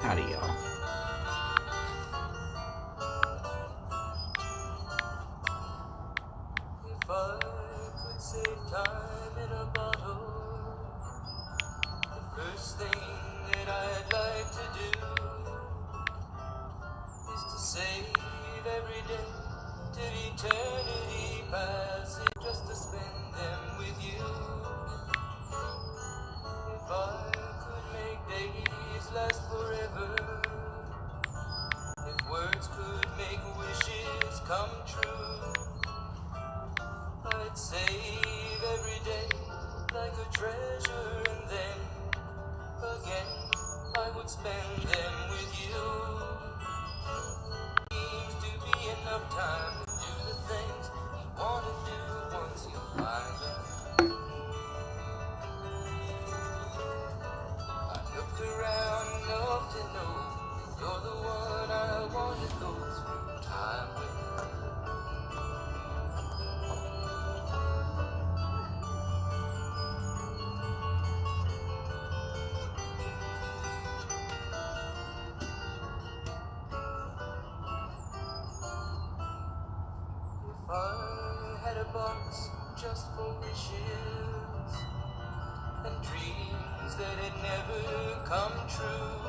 Howdy, y'all. If I could save time in a bottle, the first thing that I'd like to do is to save every day till eternity passes, just to spend them with you. If I could make days last forever, if words could make wishes come true, I'd save every day like a treasure, and then again I would spend them with you. Seems to be enough time to do the things you want to do once you find them. I looked around enough to know you're the one I want to go through time with. If I had a box just for wishes and dreams that had never come true,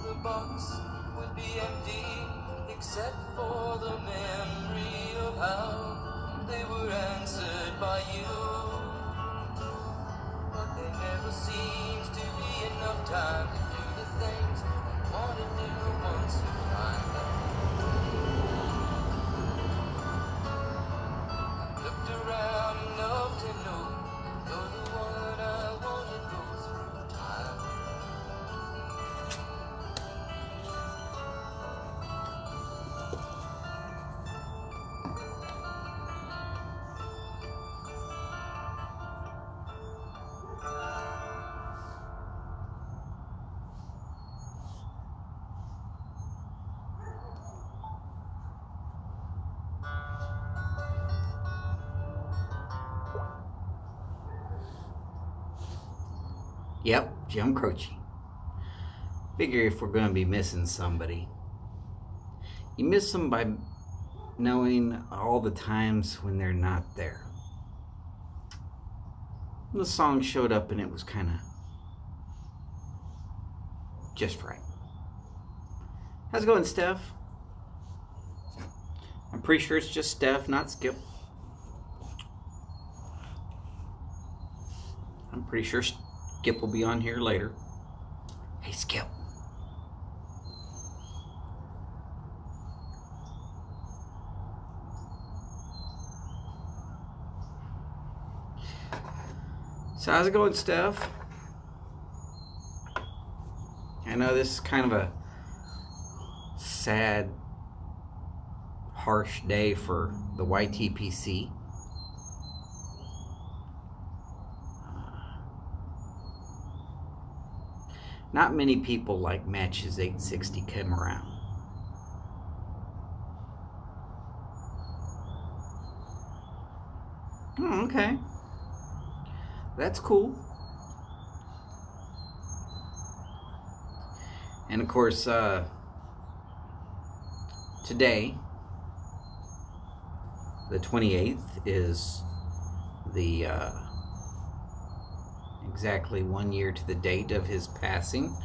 the box would be empty except for the memory of how they were answered by you. But there never seems to be enough time to do the things you want to do once you find them. Looked around enough to know you're the one I want to go through time. Yep, Jim Croce. Figure if we're going to be missing somebody, you miss them by knowing all the times when they're not there. The song showed up and it was kind of just right. How's it going, Steph? I'm pretty sure it's just Steph, not Skip. I'm pretty sure Skip will be on here later. Hey, Skip. So how's it going, Steph? I know this is kind of a sad, harsh day for the YTPC. Not many people like Matches 860 come around. Oh, okay. That's cool. And of course, today, the 28th, is the exactly 1 year to the date of his passing.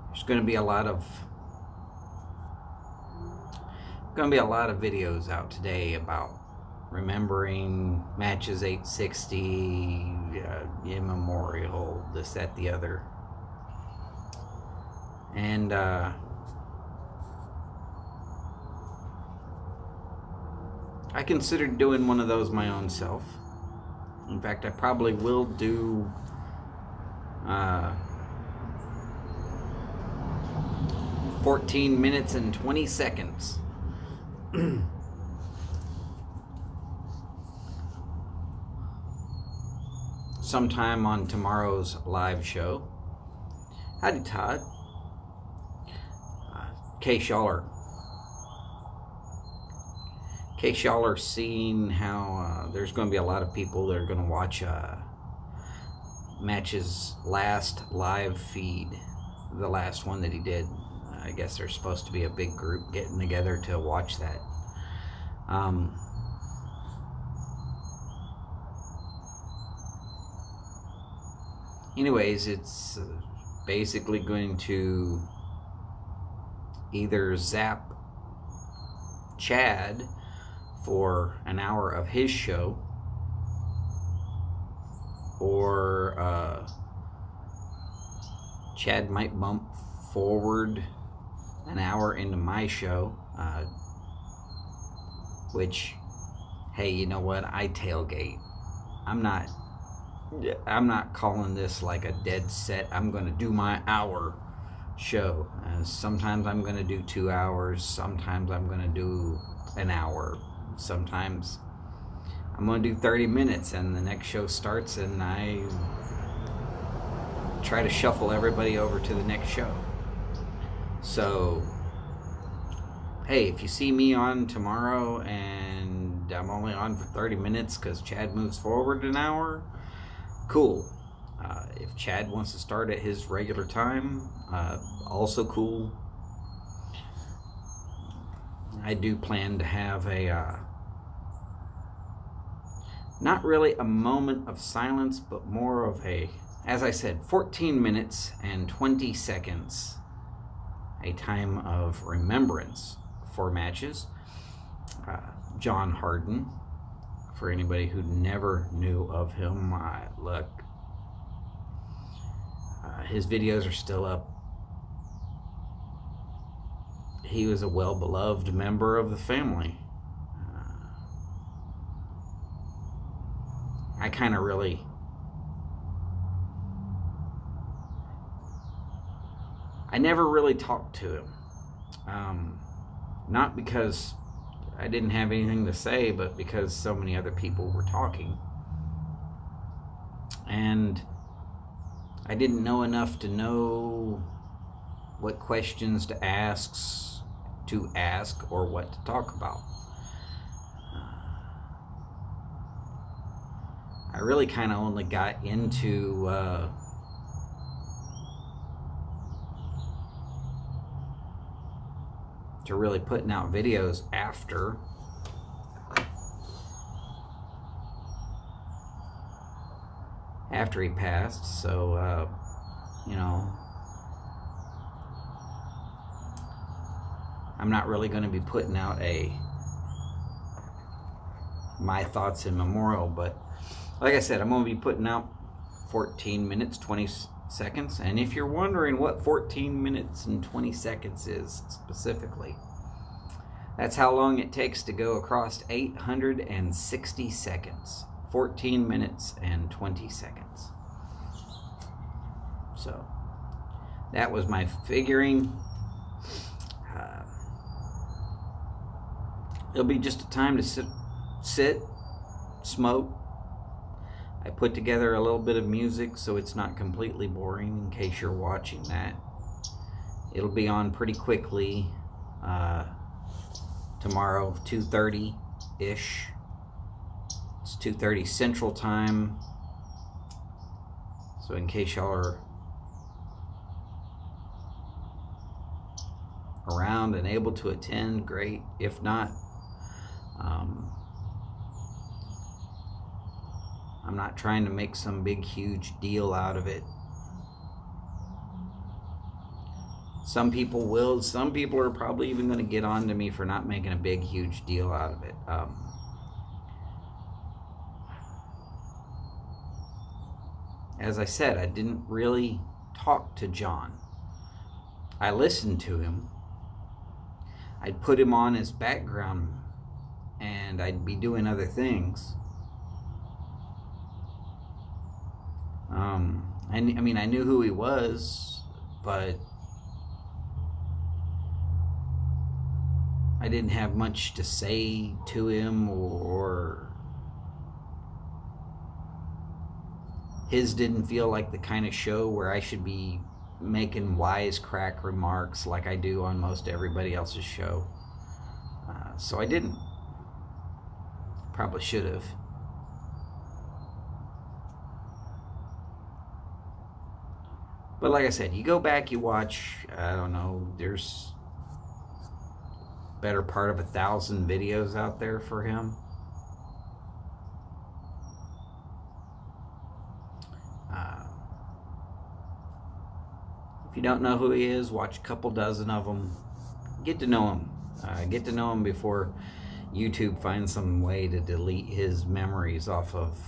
There's going to be a lot of videos out today about remembering Matches 860, in memorial, this, that, the other. And I considered doing one of those my own self. In fact, I probably will do 14 minutes and 20 seconds. Sometime on tomorrow's live show. Howdy, Todd. In case y'all are seeing how there's going to be a lot of people that are going to watch Match's last live feed, the last one that he did. I guess there's supposed to be a big group getting together to watch that. Anyways, it's basically going to either zap Chad for an hour of his show, or Chad might bump forward an hour into my show, which, hey, you know what? I tailgate. I'm not calling this like a dead set. I'm going to do my hour show. Sometimes I'm going to do 2 hours. Sometimes I'm going to do an hour. Sometimes I'm going to do 30 minutes and the next show starts and I try to shuffle everybody over to the next show. So, hey, if you see me on tomorrow and I'm only on for 30 minutes because Chad moves forward an hour, cool. If Chad wants to start at his regular time, also cool. I do plan to have a, not really a moment of silence, but more of a, as I said, 14 minutes and 20 seconds, a time of remembrance for Matches. John Harden, for anybody who never knew of him, look, his videos are still up. He was a well-beloved member of the family. I kind of really, I never really talked to him. Not because I didn't have anything to say, but because so many other people were talking. And I didn't know enough to know what questions to ask or what to talk about. I really kind of only got into to really putting out videos after he passed. So you know, I'm not really going to be putting out my thoughts in memorial, but like I said, I'm going to be putting out 14 minutes 20 seconds. And if you're wondering what 14 minutes and 20 seconds is specifically, that's how long it takes to go across 860 seconds. 14 minutes and 20 seconds. So that was my figuring. It'll be just a time to sit, smoke. I put together a little bit of music so it's not completely boring in case you're watching that. It'll be on pretty quickly tomorrow, 2:30-ish. It's 2:30 Central Time. So in case y'all are around and able to attend, great. If not, I'm not trying to make some big huge deal out of it. Some people will. Some people are probably even going to get on to me for not making a big huge deal out of it. As I said, I didn't really talk to John. I listened to him. I'd put him on as background and I'd be doing other things. I mean, I knew who he was, but I didn't have much to say to him, or his didn't feel like the kind of show where I should be making wisecrack remarks like I do on most everybody else's show. So I didn't. Probably should have. But like I said, you go back, you watch, I don't know, there's better part of 1,000 videos out there for him. If you don't know who he is, watch a couple dozen of them. Get to know him. Get to know him before YouTube finds some way to delete his memories off of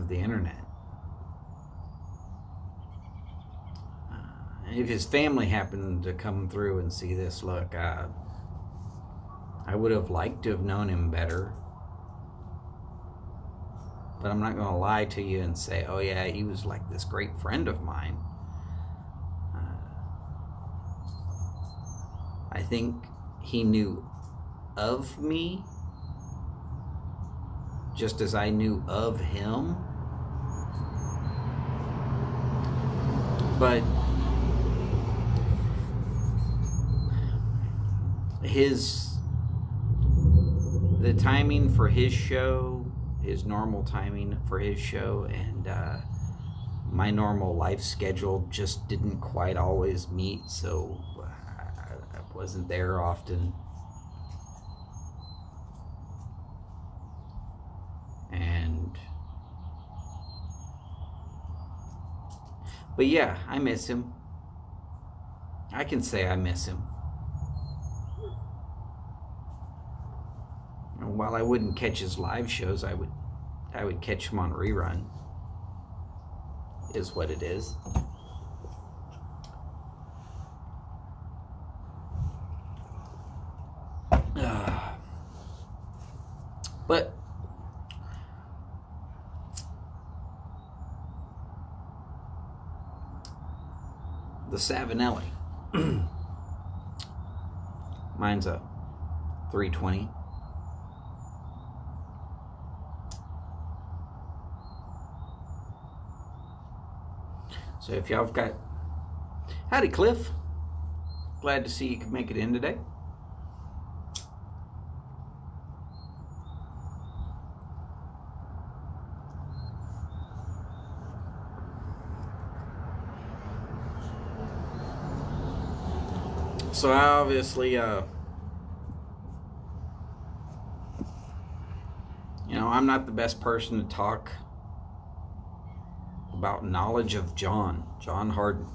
the internet. If his family happened to come through and see this, look, I would have liked to have known him better. But I'm not going to lie to you and say, oh yeah, he was like this great friend of mine. I think he knew of me just as I knew of him. But the timing for his show, his normal timing for his show, and my normal life schedule just didn't quite always meet, so I wasn't there often. But yeah, I miss him. I can say I miss him. And while I wouldn't catch his live shows, I would catch him on rerun. Is what it is. But the Savinelli. Mine's a 320. So if y'all have got... Howdy, Cliff. Glad to see you could make it in today. So obviously, I'm not the best person to talk about knowledge of John Harden.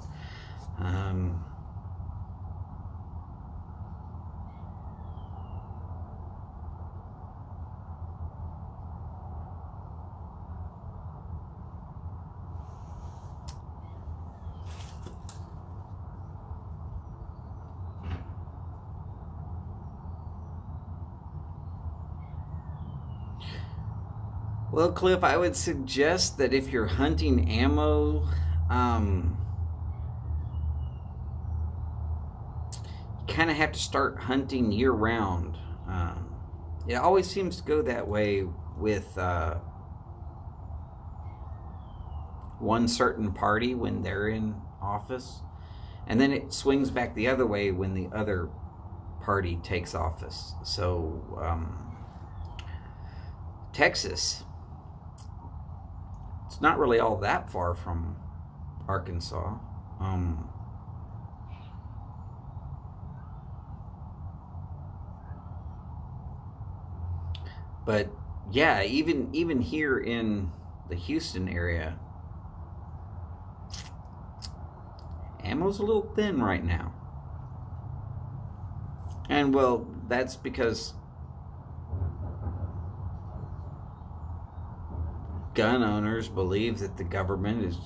Well, Cliff, I would suggest that if you're hunting ammo, you kind of have to start hunting year-round. It always seems to go that way with one certain party when they're in office, and then it swings back the other way when the other party takes office. So Texas, it's not really all that far from Arkansas. But yeah, even here in the Houston area, ammo's a little thin right now. And well, that's because gun owners believe that the government is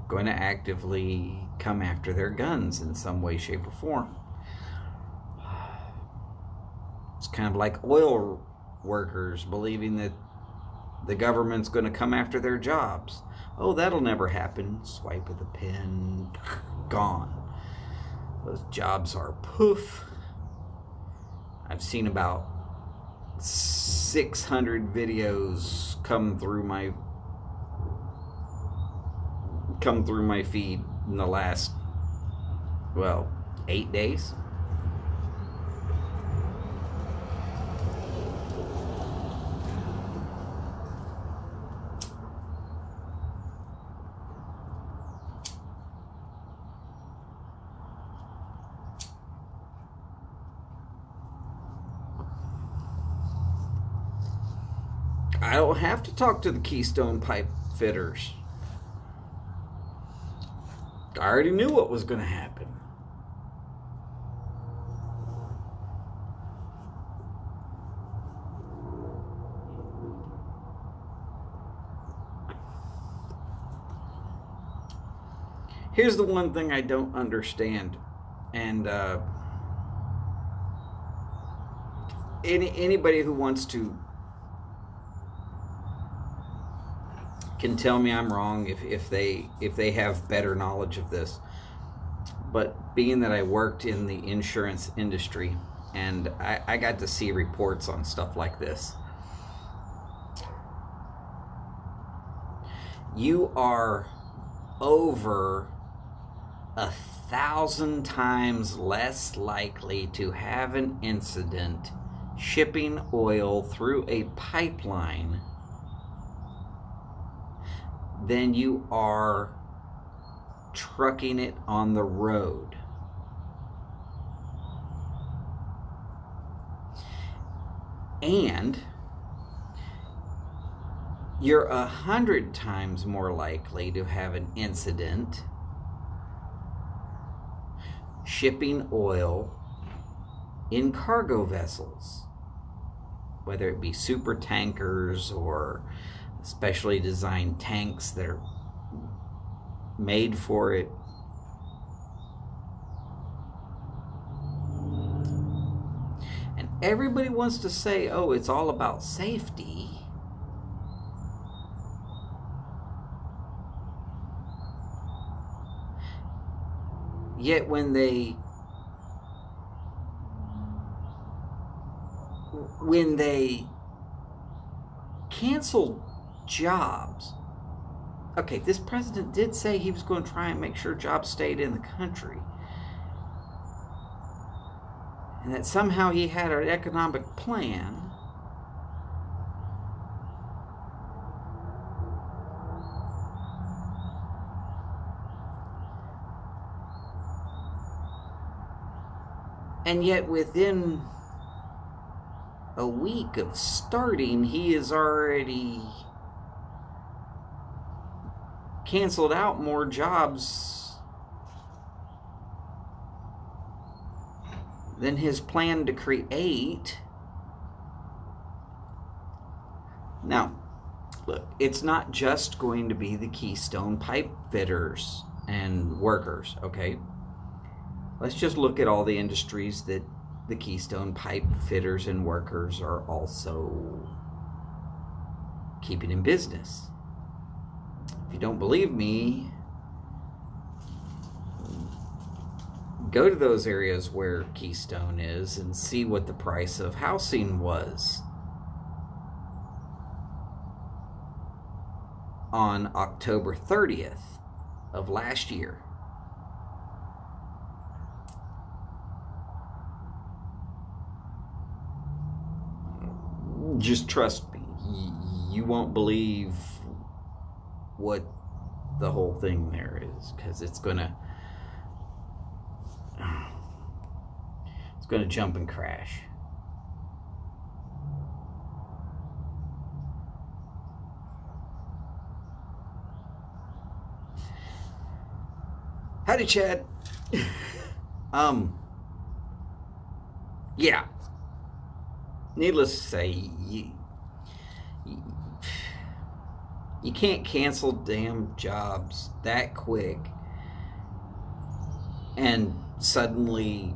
going to actively come after their guns in some way, shape, or form. It's kind of like oil workers believing that the government's going to come after their jobs. Oh, that'll never happen. Swipe of the pen, gone. Those jobs are poof. I've seen about 600 videos come through my feed in the last 8 days. I don't have to talk to the Keystone pipe fitters. I already knew what was going to happen. Here's the one thing I don't understand, and anybody who wants to can tell me I'm wrong if they have better knowledge of this. But being that I worked in the insurance industry and I got to see reports on stuff like this, you are over 1,000 times less likely to have an incident shipping oil through a pipeline than you are trucking it on the road. And you're 100 times more likely to have an incident shipping oil in cargo vessels, whether it be super tankers or specially designed tanks that are made for it. And everybody wants to say, oh, it's all about safety. Yet when they canceled jobs, okay, this president did say he was going to try and make sure jobs stayed in the country, and that somehow he had an economic plan. And yet within a week of starting, he has already canceled out more jobs than his plan to create. Now, look, it's not just going to be the Keystone pipe fitters and workers, okay? Let's just look at all the industries that the Keystone pipe fitters and workers are also keeping in business. If you don't believe me, go to those areas where Keystone is and see what the price of housing was on October 30th of last year. Just trust me, you won't believe what the whole thing there is, because it's gonna jump and crash. Howdy, Chad. Yeah. Needless to say, you can't cancel damn jobs that quick and suddenly,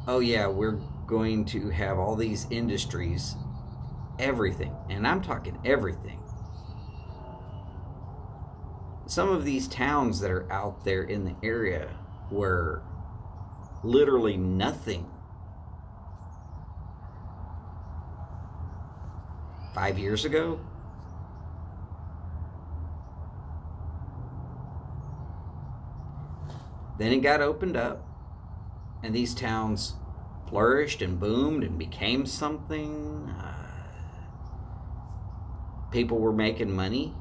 oh yeah, we're going to have all these industries, everything, and I'm talking everything. Some of these towns that are out there in the area were literally nothing 5 years ago. Then it got opened up, and these towns flourished and boomed and became something. People were making money.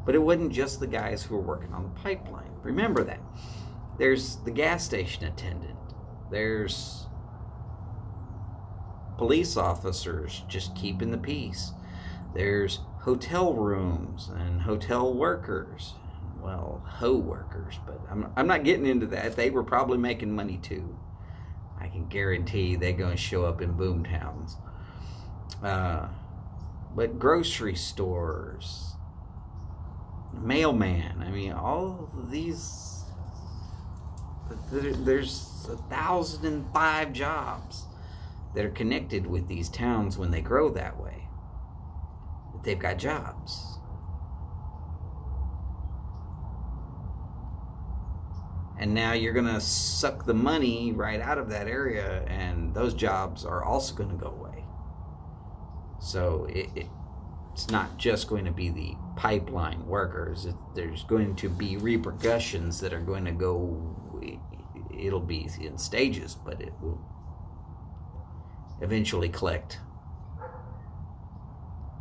But it wasn't just the guys who were working on the pipeline. Remember that. There's the gas station attendant. There's police officers just keeping the peace. There's hotel rooms and hotel workers. Well, workers, but I'm not getting into that. They were probably making money too. I can guarantee they're going to show up in boom towns. But grocery stores, mailman, I mean, all of these, there's 1,005 jobs that are connected with these towns when they grow that way. They've got jobs. And now you're going to suck the money right out of that area, and those jobs are also going to go away. So it's not just going to be the pipeline workers. There's going to be repercussions that are going to go, it'll be in stages, but it will eventually collect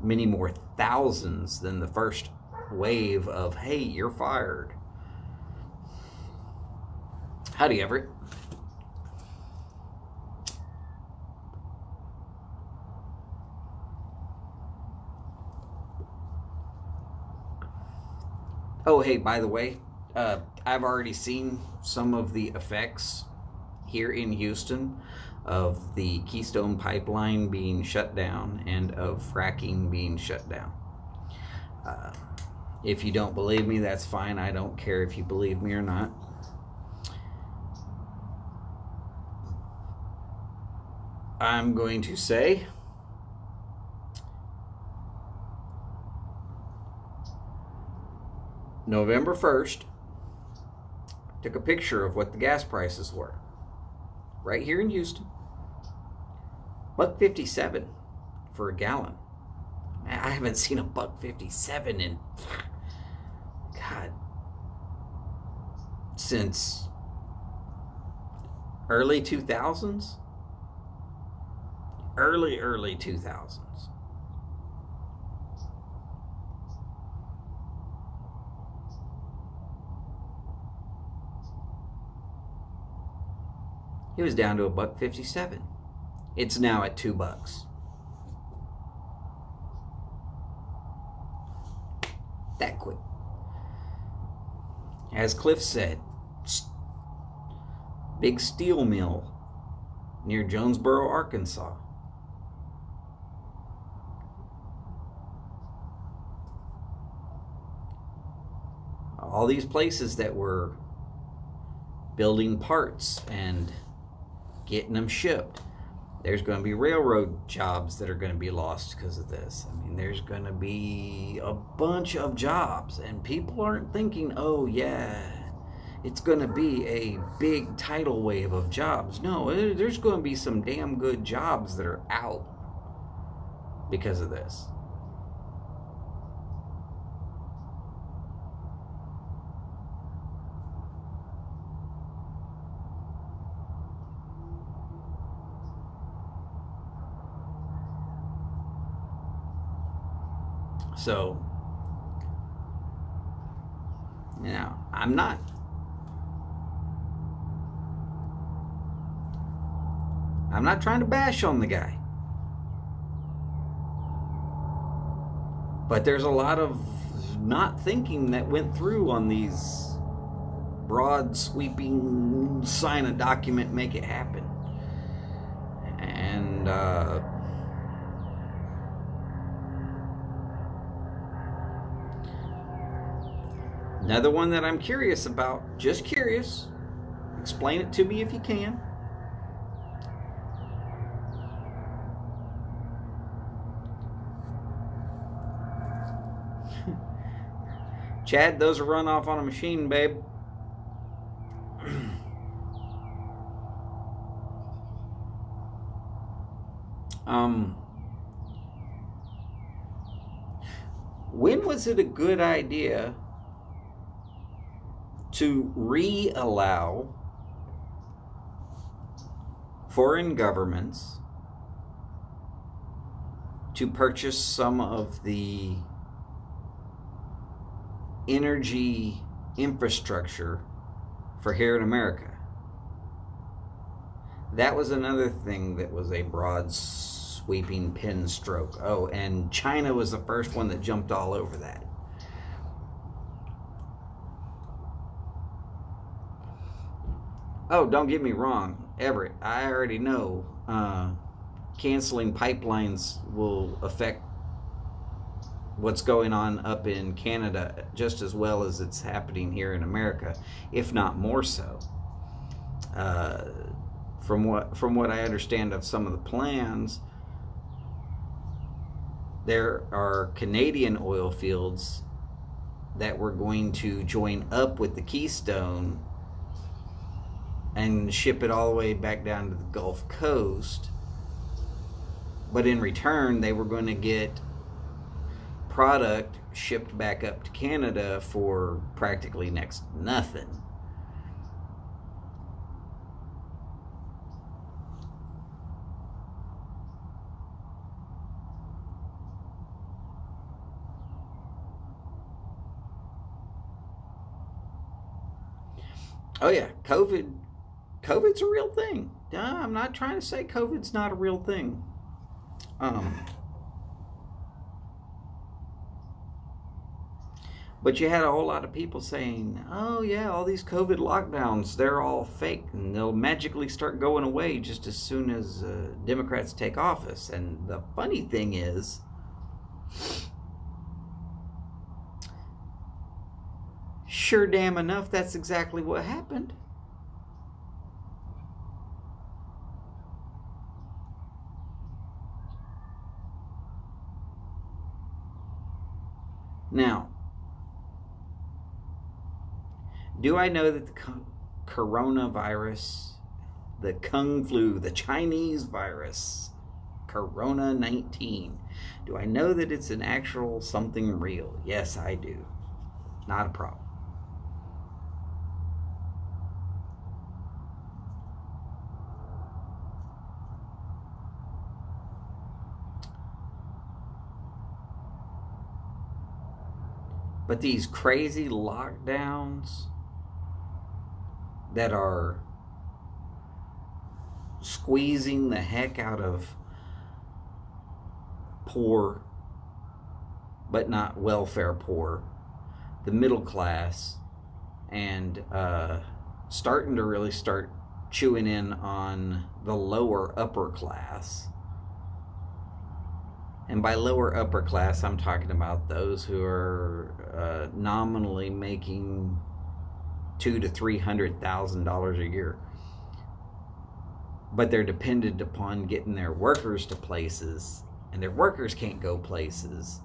many more thousands than the first wave of, hey, you're fired. Howdy, Everett. Oh, hey, by the way, I've already seen some of the effects here in Houston of the Keystone Pipeline being shut down and of fracking being shut down. If you don't believe me, that's fine. I don't care if you believe me or not. I'm going to say November 1st, took a picture of what the gas prices were right here in Houston. $1.57 for a gallon. I haven't seen a $1.57 in, God, since early 2000s. Early 2000s. It was down to $1.57. It's now at $2. That quick. As Cliff said, big steel mill near Jonesboro, Arkansas. All these places that were building parts and getting them shipped. There's going to be railroad jobs that are going to be lost because of this. I mean, there's going to be a bunch of jobs, and people aren't thinking, oh yeah, it's going to be a big tidal wave of jobs. No, there's going to be some damn good jobs that are out because of this. So, now, I'm not trying to bash on the guy. But there's a lot of not thinking that went through on these broad, sweeping, sign a document, make it happen. And, another one that I'm curious about, just curious, explain it to me if you can. Chad, those are run off on a machine, babe. When was it a good idea to re-allow foreign governments to purchase some of the energy infrastructure for here in America? That was another thing that was a broad sweeping pen stroke. Oh, and China was the first one that jumped all over that. Oh, don't get me wrong, Everett. I already know canceling pipelines will affect what's going on up in Canada just as well as it's happening here in America, if not more so. Uh, from what I understand of some of the plans, there are Canadian oil fields that were going to join up with the Keystone and ship it all the way back down to the Gulf Coast. But in return, they were going to get product shipped back up to Canada for practically next to nothing. Oh yeah, COVID's a real thing. I'm not trying to say COVID's not a real thing. Um, but you had a whole lot of people saying, "Oh yeah, all these COVID lockdowns, they're all fake, and they'll magically start going away just as soon as Democrats take office." And the funny thing is, sure damn enough, that's exactly what happened. Now, do I know that the coronavirus, the Kung flu, the Chinese virus, Corona 19, do I know that it's an actual something real? Yes, I do. Not a problem. But these crazy lockdowns that are squeezing the heck out of poor, but not welfare poor, the middle class, and starting to really start chewing in on the lower upper class. And by lower upper class, I'm talking about those who are nominally making $200,000 to $300,000 a year, but they're dependent upon getting their workers to places, and their workers can't go places.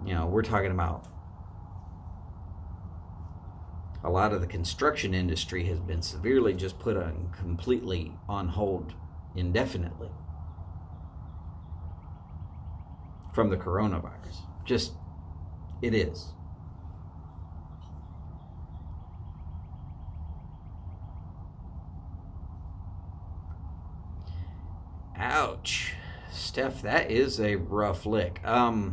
You know, we're talking about a lot of the construction industry has been severely just put on completely on hold indefinitely from the coronavirus. Just, it is. Ouch. Steph, that is a rough lick. I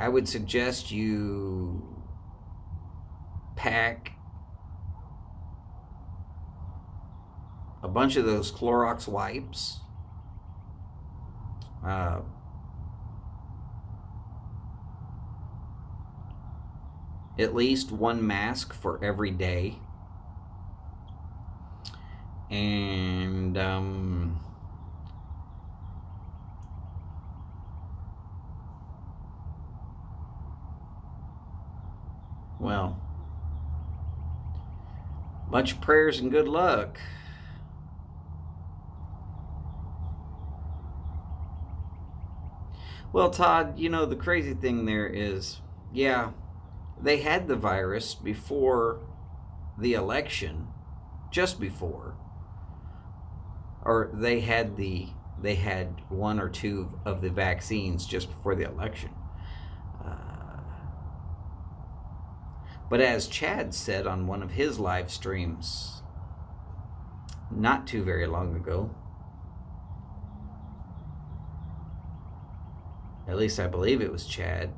would suggest you pack a bunch of those Clorox wipes. At least one mask for every day. And well, much prayers and good luck. Well, Todd, you know, the crazy thing there is, yeah, they had the virus before the election, just before, or they had one or two of the vaccines just before the election. But as Chad said on one of his live streams not too very long ago, at least I believe it was Chad,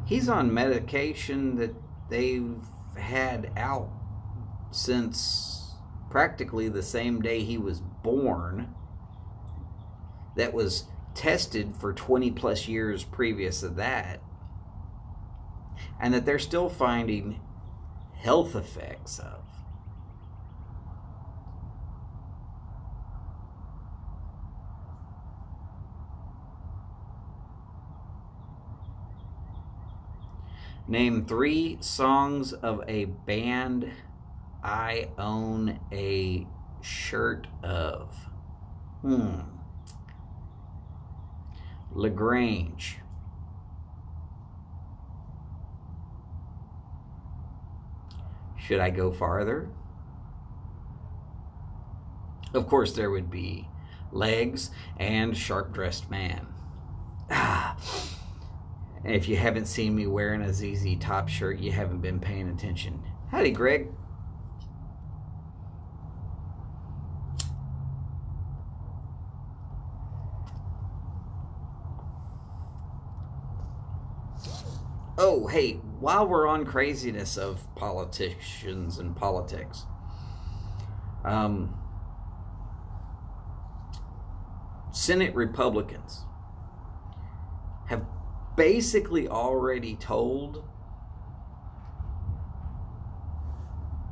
he's on medication that they've had out since practically the same day he was born, that was tested for 20 plus years previous to that, and that they're still finding health effects of. Name 3 songs of a band I own a shirt of. LaGrange. Should I go farther? Of course, there would be Legs and Sharp Dressed Man. And if you haven't seen me wearing a ZZ Top shirt, you haven't been paying attention. Howdy, Greg. Oh, hey, while we're on craziness of politicians and politics, Senate Republicans have basically already told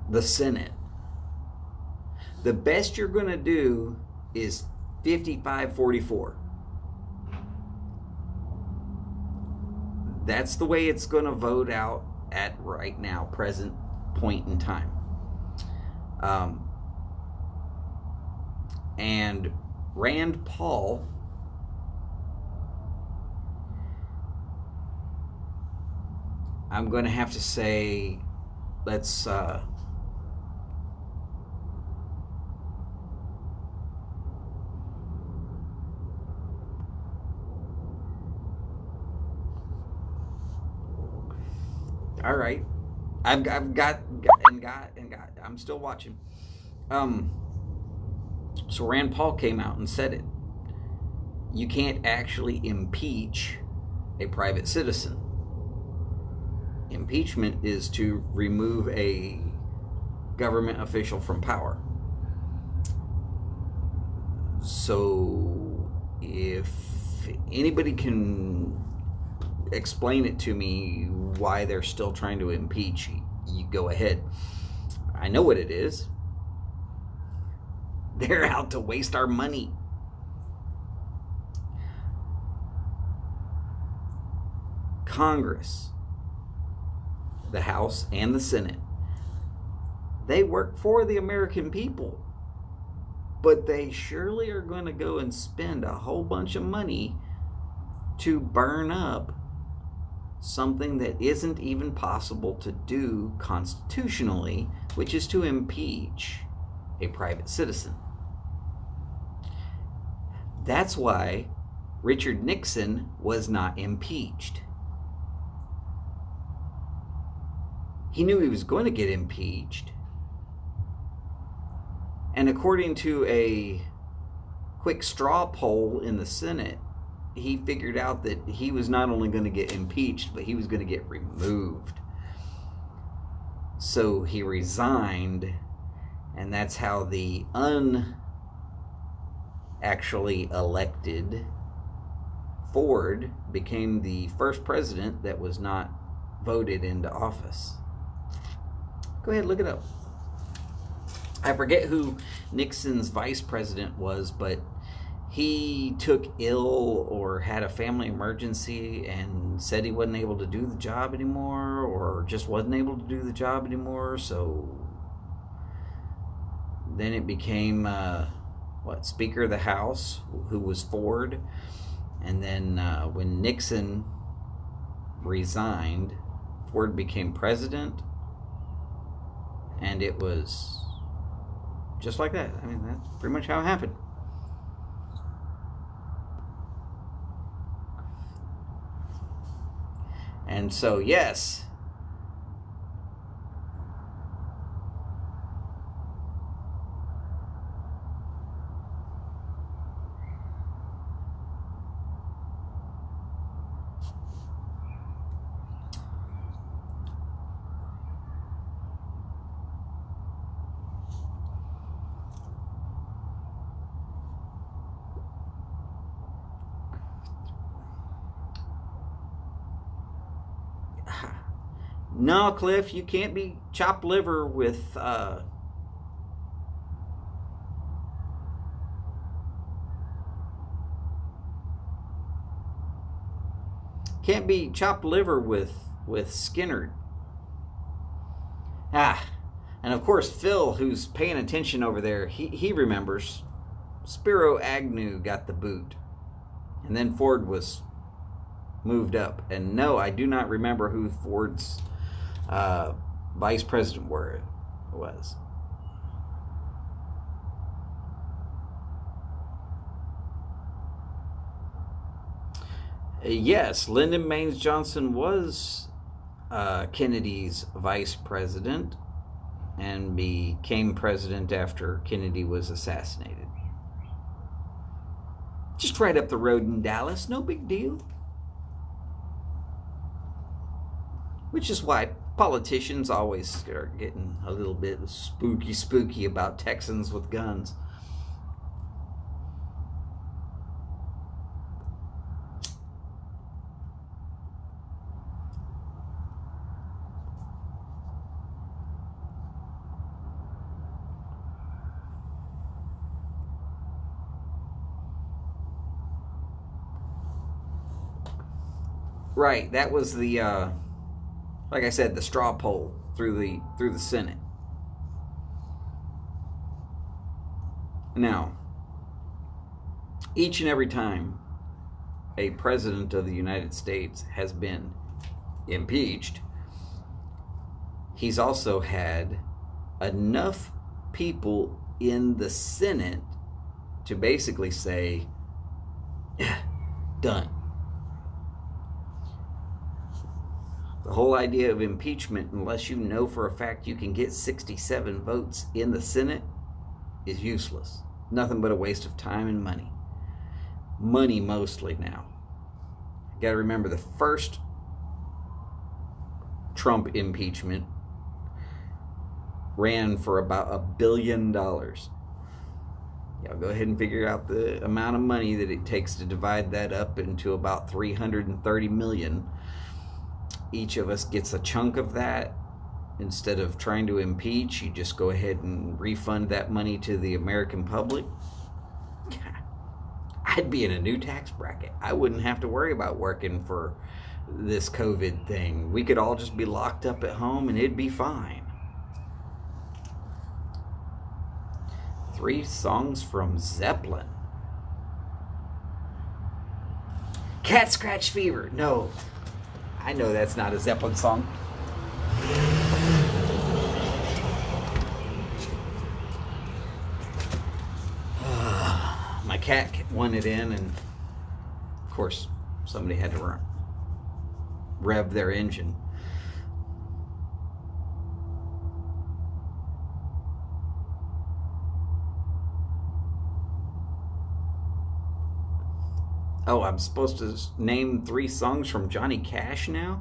the Senate the best you're going to do is 55-44. That's the way it's going to vote out at right now, present point in time. And Rand Paul I'm going to have to say, let's all right. I've got. I'm still watching. So Rand Paul came out and said it. You can't actually impeach a private citizen. Impeachment is to remove a government official from power. So if anybody can explain it to me why they're still trying to impeach, you go ahead. I know what it is. They're out to waste our money. Congress, the House and the Senate, they work for the American people, but they surely are going to go and spend a whole bunch of money to burn up something that isn't even possible to do constitutionally, which is to impeach a private citizen. That's why Richard Nixon was not impeached. He knew he was going to get impeached. And according to a quick straw poll in the Senate, he figured out that he was not only going to get impeached, but he was going to get removed. So he resigned, and that's how the actually elected Ford became the first president that was not voted into office. Go ahead, look it up. I forget who Nixon's vice president was, but he took ill or had a family emergency and said he wasn't able to do the job anymore, or just wasn't able to do the job anymore. So then it became Speaker of the House, who was Ford. And then when Nixon resigned, Ford became president. And it was just like that. I mean, that's pretty much how it happened. And so, yes, No, Cliff, you can't be chopped liver with can't be chopped liver with Skinner. And of course Phil, who's paying attention over there, he remembers Spiro Agnew got the boot, and then Ford was moved up. And no, I do not remember who Ford's vice president was. Yes, Lyndon Baines Johnson was Kennedy's vice president and became president after Kennedy was assassinated. Just right up the road in Dallas, no big deal. Which is why politicians always start getting a little bit spooky about Texans with guns. Right, that was the like I said, the straw poll through the Senate. Now, each and every time a president of the United States has been impeached, he's also had enough people in the Senate to basically say, done. The whole idea of impeachment, unless you know for a fact you can get 67 votes in the Senate, is useless. Nothing but a waste of time and money. Money mostly now. You got to remember, the first Trump impeachment ran for about $1 billion. Y'all go ahead and figure out the amount of money that it takes to divide that up into about 330 million. Each of us gets a chunk of that. Instead of trying to impeach, you just go ahead and refund that money to the American public. I'd be in a new tax bracket. I wouldn't have to worry about working for this COVID thing. We could all just be locked up at home and it'd be fine. 3 songs from Zeppelin. Cat Scratch Fever. No, I know that's not a Zeppelin song. My cat wanted in, and of course somebody had to rev their engine. Oh, I'm supposed to name 3 songs from Johnny Cash now?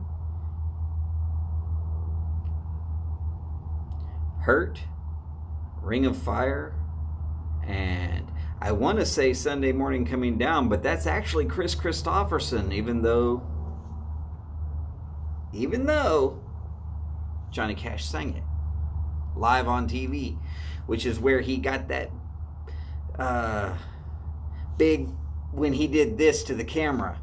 Hurt, Ring of Fire, and I want to say Sunday Morning Coming Down, but that's actually Chris Christopherson, even though Johnny Cash sang it live on TV, which is where he got that big, when he did this to the camera.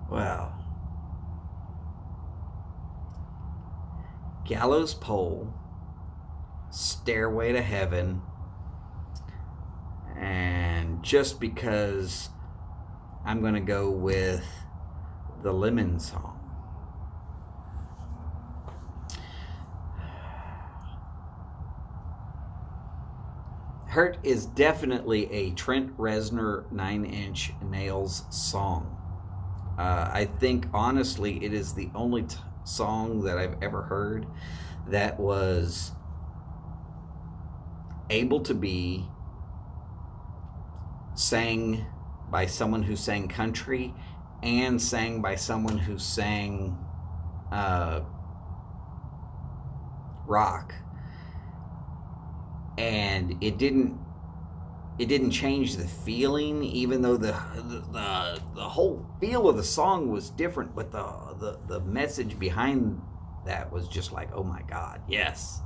Wow. Gallows Pole, Stairway to Heaven, and just because I'm going to go with the Lemon Song. Hurt is definitely a Trent Reznor 9 Inch Nails song. I think, honestly, it is the only song that I've ever heard that was able to be sang by someone who sang country and sang by someone who sang rock, and it didn't change the feeling, even though the whole feel of the song was different, but the message behind that was just like, oh my God, yes.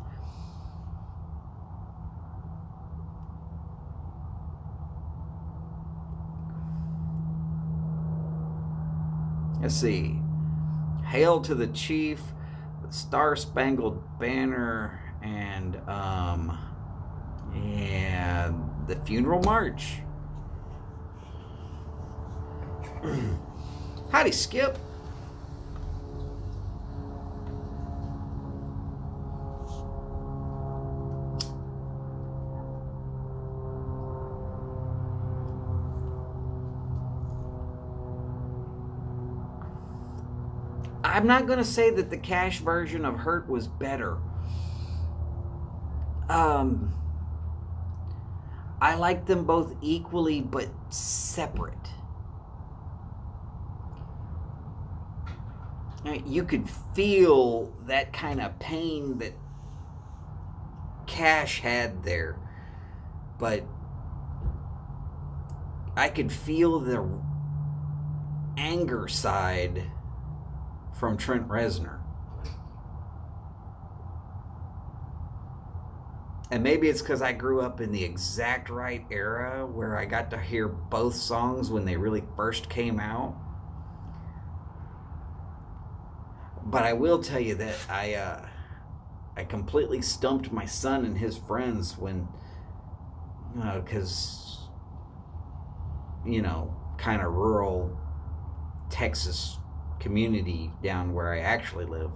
Let's see. Hail to the Chief, the Star Spangled Banner, and the Funeral March. Howdy, Skip. I'm not going to say that the Cash version of Hurt was better. I like them both equally, but separate. You could feel that kind of pain that Cash had there, but I could feel the anger side from Trent Reznor. And maybe it's because I grew up in the exact right era where I got to hear both songs when they really first came out. But I will tell you that I completely stumped my son and his friends when, because, kind of rural Texas community down where I actually live,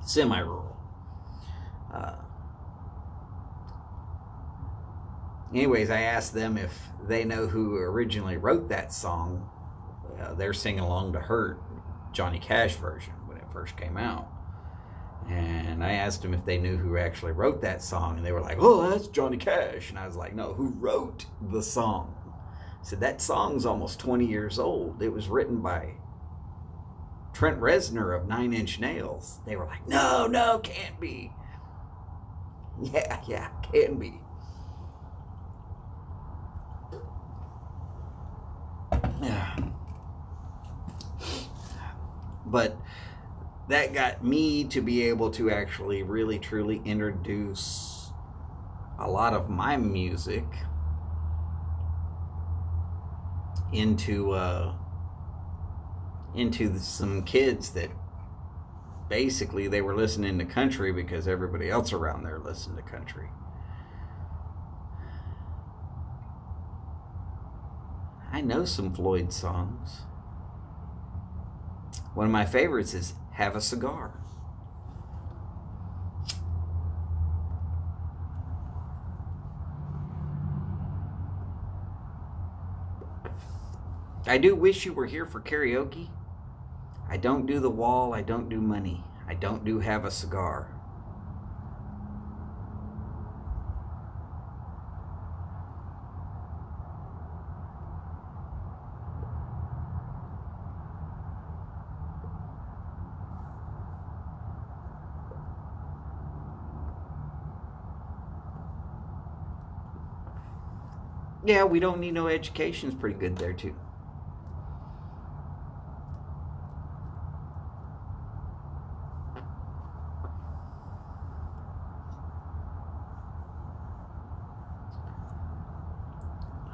semi-rural. Anyways, I asked them if they know who originally wrote that song. They're singing along to Hurt, Johnny Cash version, when it first came out. And I asked them if they knew who actually wrote that song, and they were like, oh, that's Johnny Cash. And I was like, no, who wrote the song? I said, that song's almost 20 years old. It was written by Trent Reznor of 9 Inch Nails. They were like, no, can't be. Yeah, can be. But that got me to be able to actually really truly introduce a lot of my music into some kids that basically they were listening to country because everybody else around there listened to country. I know some Floyd songs. One of my favorites is Have a Cigar. I do wish you were here for karaoke. I don't do The Wall. I don't do Money. I don't do Have a Cigar. Yeah, We Don't Need No Education is pretty good there too.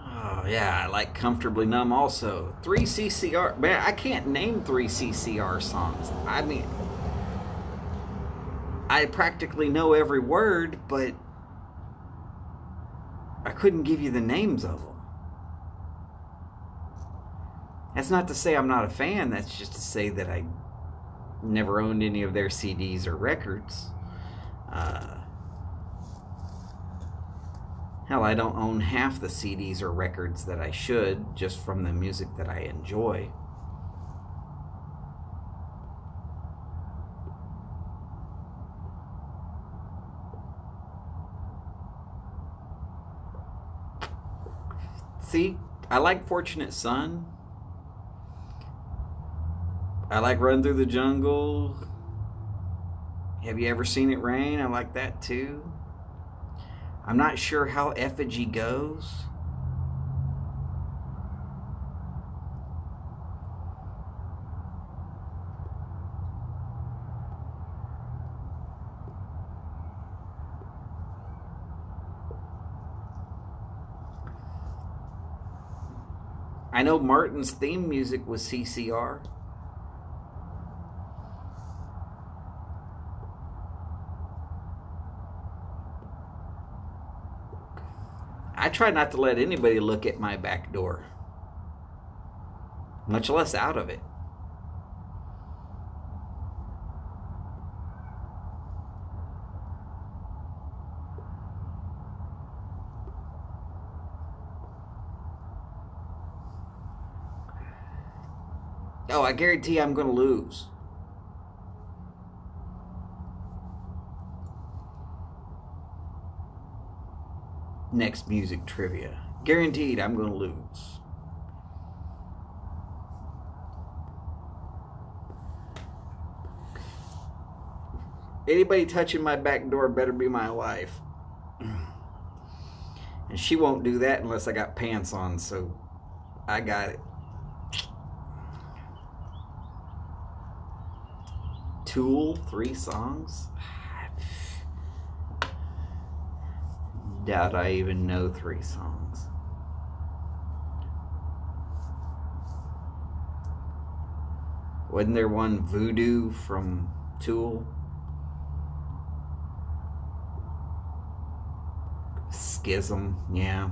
Oh yeah, I like Comfortably Numb also. 3CCR, man, I can't name 3CCR songs. I mean, I practically know every word, but I couldn't give you the names of them. That's not to say I'm not a fan. That's just to say that I never owned any of their CDs or records. Hell, I don't own half the CDs or records that I should, just from the music that I enjoy. See, I like Fortunate Son. I like Run Through the Jungle. Have you ever seen it rain? I like that too. I'm not sure how Effigy goes. I know Martin's theme music was CCR. I try not to let anybody look at my back door, much less out of it. Oh, I guarantee I'm going to lose. Next music trivia. Guaranteed I'm going to lose. Anybody touching my back door better be my wife. And she won't do that unless I got pants on, so I got it. Tool, 3 songs? Doubt I even know 3 songs. Wasn't there one, Voodoo, from Tool? Schism, yeah.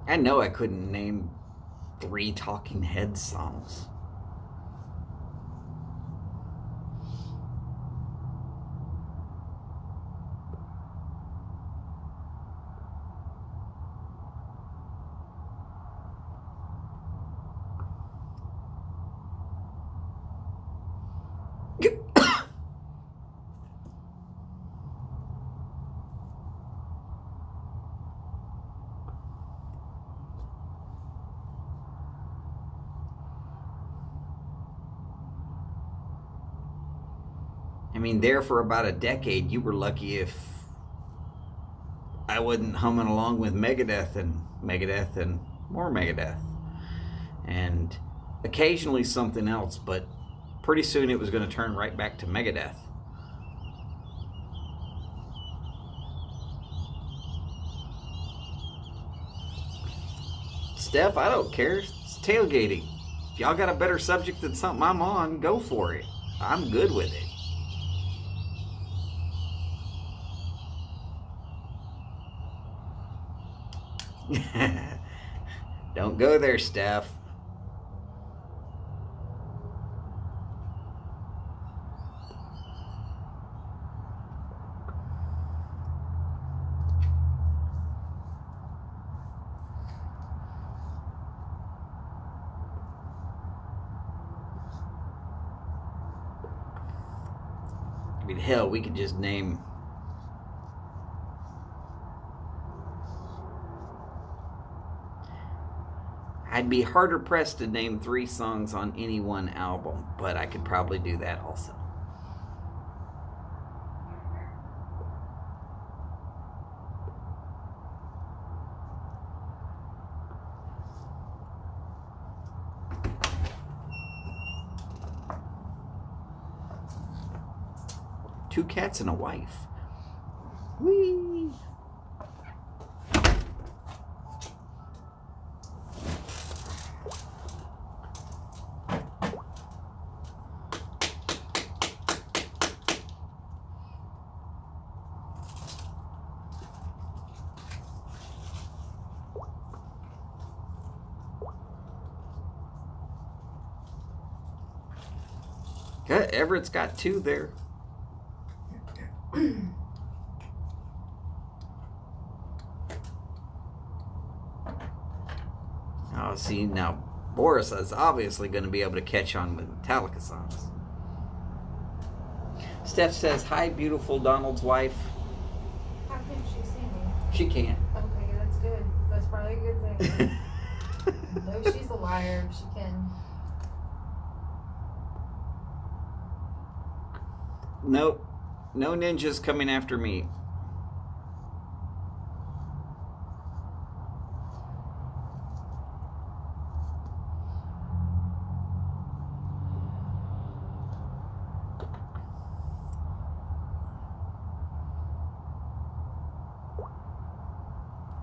I know I couldn't name 3 Talking Heads songs. I mean, there for about a decade, you were lucky if I wasn't humming along with Megadeth and more Megadeth. And occasionally something else, but pretty soon it was going to turn right back to Megadeth. Steph, I don't care. It's tailgating. If y'all got a better subject than something I'm on, go for it. I'm good with it. Don't go there, Steph. I mean, hell, we could just name I'd be harder pressed to name 3 songs on any one album, but I could probably do that also. Two cats and a wife. Whee! Everett's got 2 there. Oh, see, now Boris is obviously going to be able to catch on with Metallica songs. Steph says, "Hi, beautiful Donald's wife." How can she see me? She can't. Okay, that's good. That's probably a good thing. No, she's a liar if she can. Nope. No ninjas coming after me.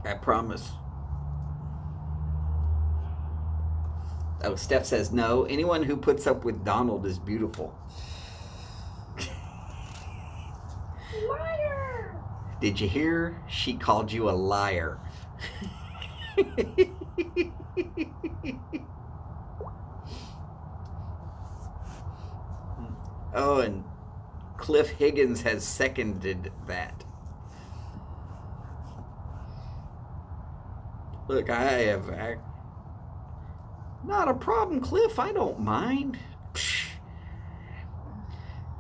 I promise. Oh, Steph says, no. Anyone who puts up with Donald is beautiful. Liar! Did you hear? She called you a liar. Oh, and Cliff Higgins has seconded that. Look, not a problem, Cliff. I don't mind. Psh.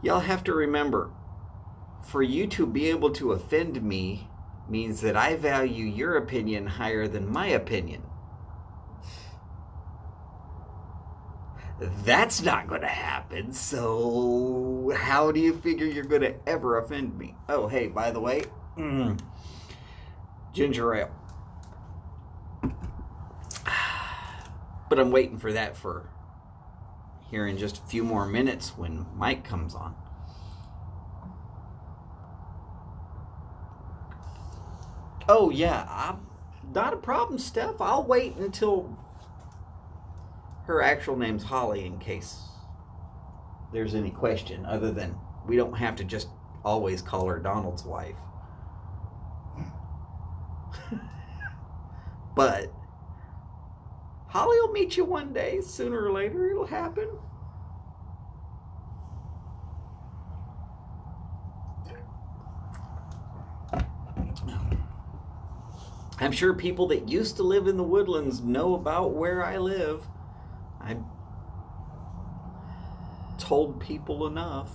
Y'all have to remember, for you to be able to offend me means that I value your opinion higher than my opinion. That's not going to happen, so how do you figure you're going to ever offend me? Oh, hey, by the way, ginger ale. But I'm waiting for that for here in just a few more minutes when Mike comes on. Oh, yeah, not a problem, Steph. I'll wait until her actual name's Holly in case there's any question, other than we don't have to just always call her Donald's wife. But Holly will meet you one day. Sooner or later, it'll happen. I'm sure people that used to live in the Woodlands know about where I live. I've told people enough.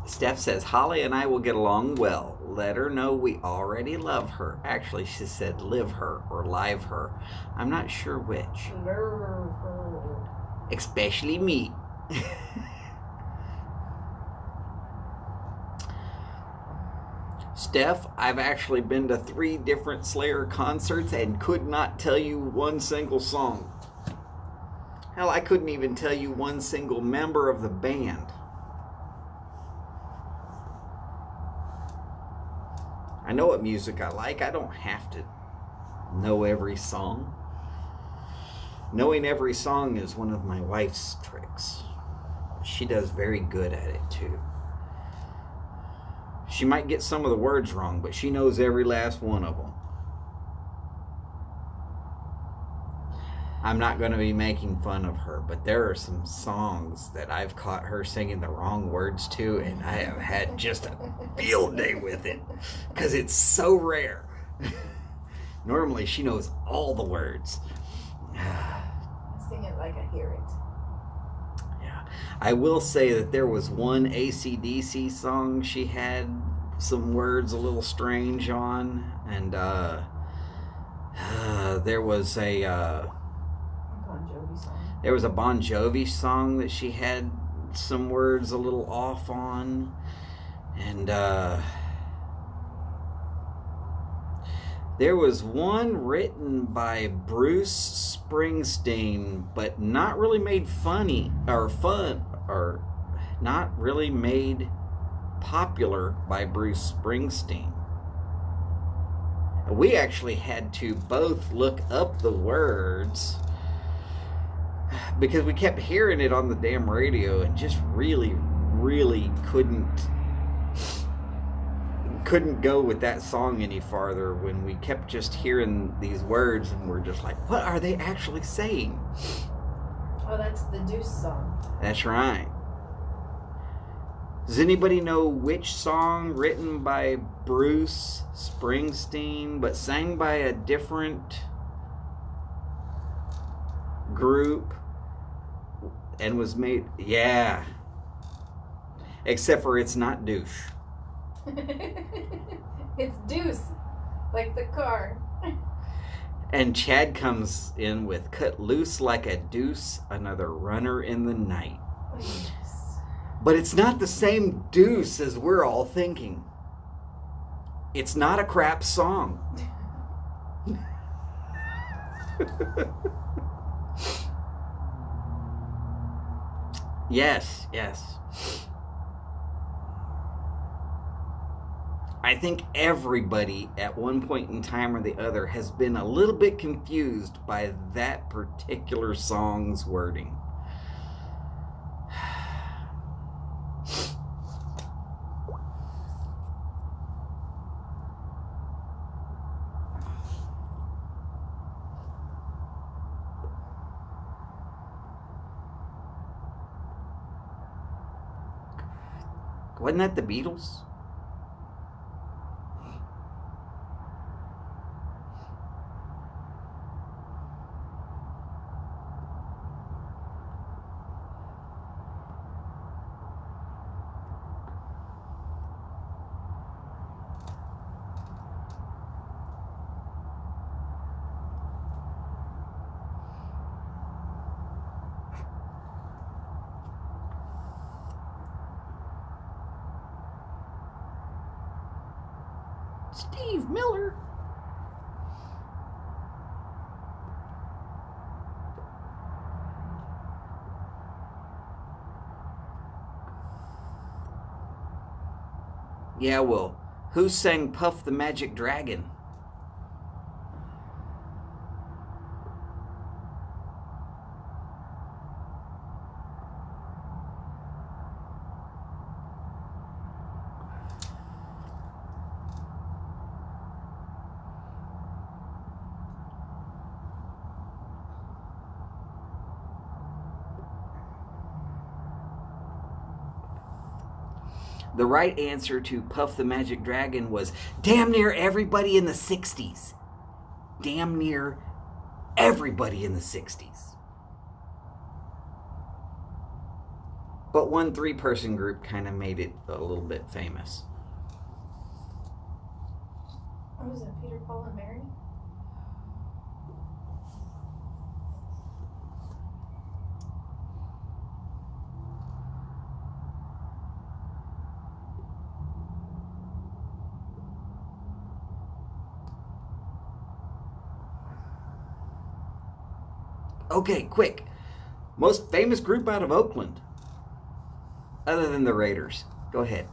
Steph says, Holly and I will get along well. Let her know we already love her. Actually, she said live her or live her. I'm not sure which. Especially me. Steph, I've actually been to 3 different Slayer concerts and could not tell you one single song. Hell, I couldn't even tell you one single member of the band. I know what music I like. I don't have to know every song. Knowing every song is one of my wife's tricks. She does very good at it too. She might get some of the words wrong, but she knows every last one of them. I'm not going to be making fun of her, but there are some songs that I've caught her singing the wrong words to, and I have had just a field day with it, because it's so rare. Normally, she knows all the words. Sing it like I hear it. Yeah. I will say that there was one AC/DC song she had some words a little strange on, and there was a Bon Jovi song that she had some words a little off on, and there was one written by Bruce Springsteen, but not really made funny or fun, or not really made popular by Bruce Springsteen. We actually had to both look up the words because we kept hearing it on the damn radio and just really couldn't couldn't go with that song any farther when we kept just hearing these words and we're just like, what are they actually saying? Oh, that's the Deuce song. That's right. Does anybody know which song written by Bruce Springsteen but sang by a different group and was made? Yeah. Except for it's not douche. It's Deuce, like the car. And Chad comes in with cut loose like a deuce, another runner in the night. Yes. But it's not the same deuce as we're all thinking. It's not a crap song. Yes. I think everybody at one point in time or the other has been a little bit confused by that particular song's wording. Wasn't that the Beatles? Steve Miller. Yeah, well, who sang Puff the Magic Dragon? The right answer to Puff the Magic Dragon was damn near everybody in the 60s. Damn near everybody in the 60s. But one 3-person group kind of made it a little bit famous. What was it, Peter, Paul, and Mary? Okay, quick. Most famous group out of Oakland, other than the Raiders. Go ahead.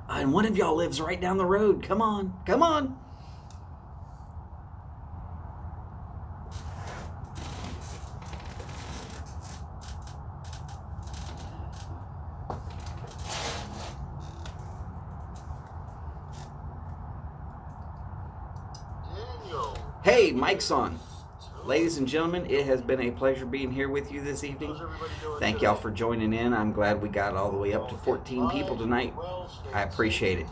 And one of y'all lives right down the road. Come on. Come on. Hey, mic's on. Ladies and gentlemen, it has been a pleasure being here with you this evening. Thank y'all for joining in. I'm glad we got all the way up to 14 people tonight. I appreciate it.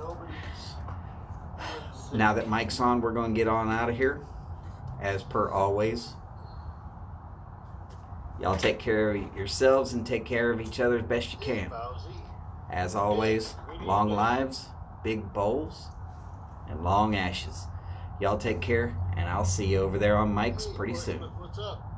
Now that mic's on, we're going to get on out of here. As per always. Y'all take care of yourselves and take care of each other as best you can. As always, long lives, big bowls, and long ashes. Y'all take care, and I'll see you over there on mics pretty soon. What's up?